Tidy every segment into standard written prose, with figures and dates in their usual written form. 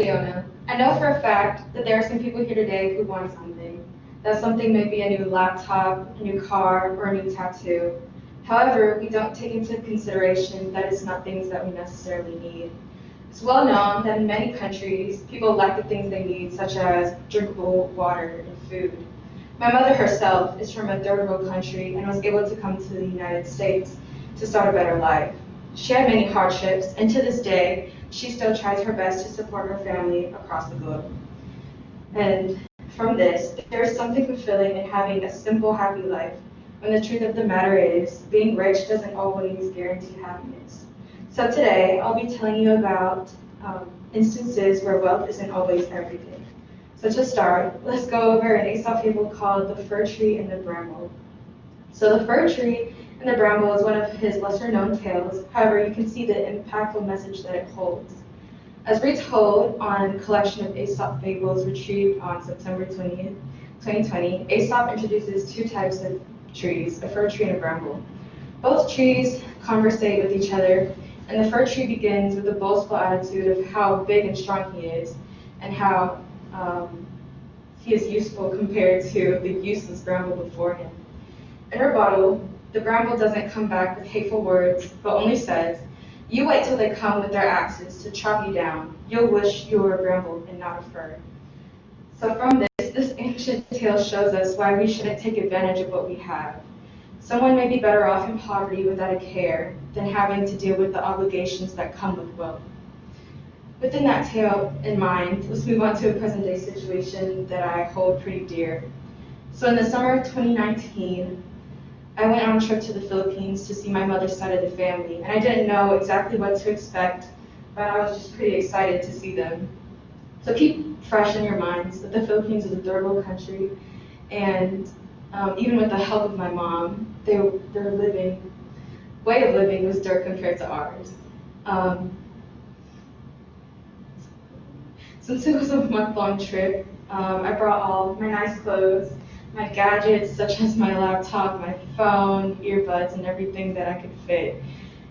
Leona. I know for a fact that there are some people here today who want something. That something may be a new laptop, a new car, or a new tattoo. However, we don't take into consideration that it's not things that we necessarily need. It's well known that in many countries, people lack the things they need, such as drinkable water and food. My mother herself is from a third world country and was able to come to the United States to start a better life. She had many hardships, and to this day, she still tries her best to support her family across the globe. And from this, there is something fulfilling in having a simple, happy life, when the truth of the matter is, being rich doesn't always guarantee happiness. So today, I'll be telling you about instances where wealth isn't always everything. So to start, let's go over an Aesop fable called The Fir Tree and the Bramble. So the fir tree and the bramble is one of his lesser known tales. However, you can see the impactful message that it holds. As retold on collection of Aesop fables retrieved on September 20th, 2020, Aesop introduces two types of trees, a fir tree and a bramble. Both trees conversate with each other, and the fir tree begins with a boastful attitude of how big and strong he is, and how he is useful compared to the useless bramble before him. In rebuttal, the bramble doesn't come back with hateful words, but only says, "You wait till they come with their axes to chop you down. You'll wish you were a bramble and not a fir." So from this ancient tale shows us why we shouldn't take advantage of what we have. Someone may be better off in poverty without a care than having to deal with the obligations that come with wealth. Within that tale in mind, let's move on to a present day situation that I hold pretty dear. So in the summer of 2019, I went on a trip to the Philippines to see my mother's side of the family, and I didn't know exactly what to expect, but I was just pretty excited to see them. So keep fresh in your minds that the Philippines is a third world country, and even with the help of my mom, their way of living was dirt compared to ours. Since it was a month-long trip, I brought all my nice clothes, my gadgets such as my laptop, my phone, earbuds, and everything that I could fit.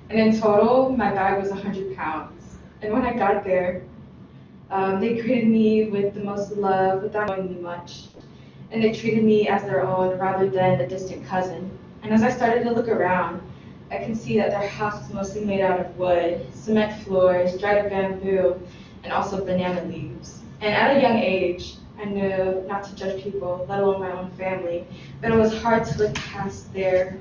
And in total, my bag was 100 pounds. And when I got there, they greeted me with the most love without knowing me much. And they treated me as their own rather than a distant cousin. And as I started to look around, I can see that their house was mostly made out of wood, cement floors, dried bamboo, and also banana leaves. And at a young age, I knew not to judge people, let alone my own family, but it was hard to look past their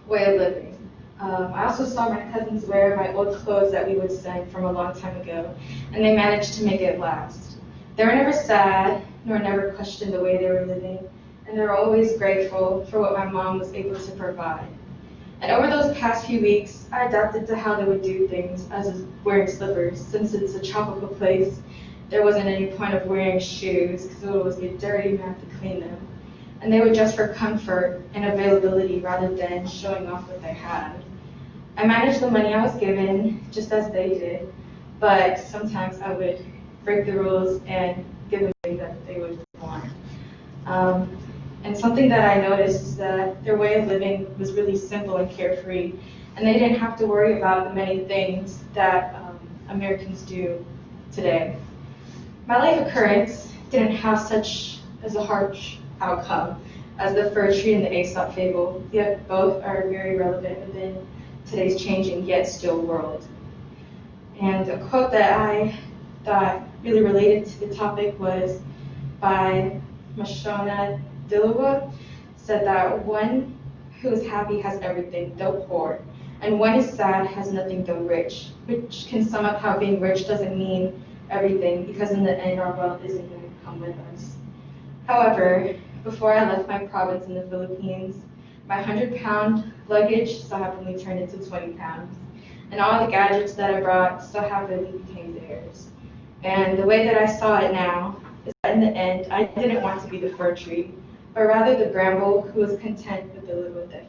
way of living. I also saw my cousins wear my old clothes that we would send from a long time ago, and they managed to make it last. They were never sad, nor never questioned the way they were living, and they were always grateful for what my mom was able to provide. And over those past few weeks, I adapted to how they would do things, as is wearing slippers. Since it's a tropical place, there wasn't any point of wearing shoes because it would always get dirty and have to clean them. And they would dress for comfort and availability rather than showing off what they had. I managed the money I was given just as they did, but sometimes I would break the rules and give them things that they would want. And something that I noticed is that their way of living was really simple and carefree, and they didn't have to worry about the many things that Americans do today. My life occurrence didn't have such as a harsh outcome as the fir tree and the Aesop fable, yet both are very relevant within today's changing yet still world. And a quote that I thought really related to the topic was by Mashona Diluwa, said that one who is happy has everything, though poor, and one is sad has nothing, though rich, which can sum up how being rich doesn't mean everything, because in the end our wealth isn't going to come with us. However, before I left my province in the Philippines, my 100-pound luggage so happily turned into 20 pounds, and all the gadgets that I brought so happily became theirs. And the way that I saw it now is that in the end, I didn't want to be the fir tree, but rather the bramble who was content with the little that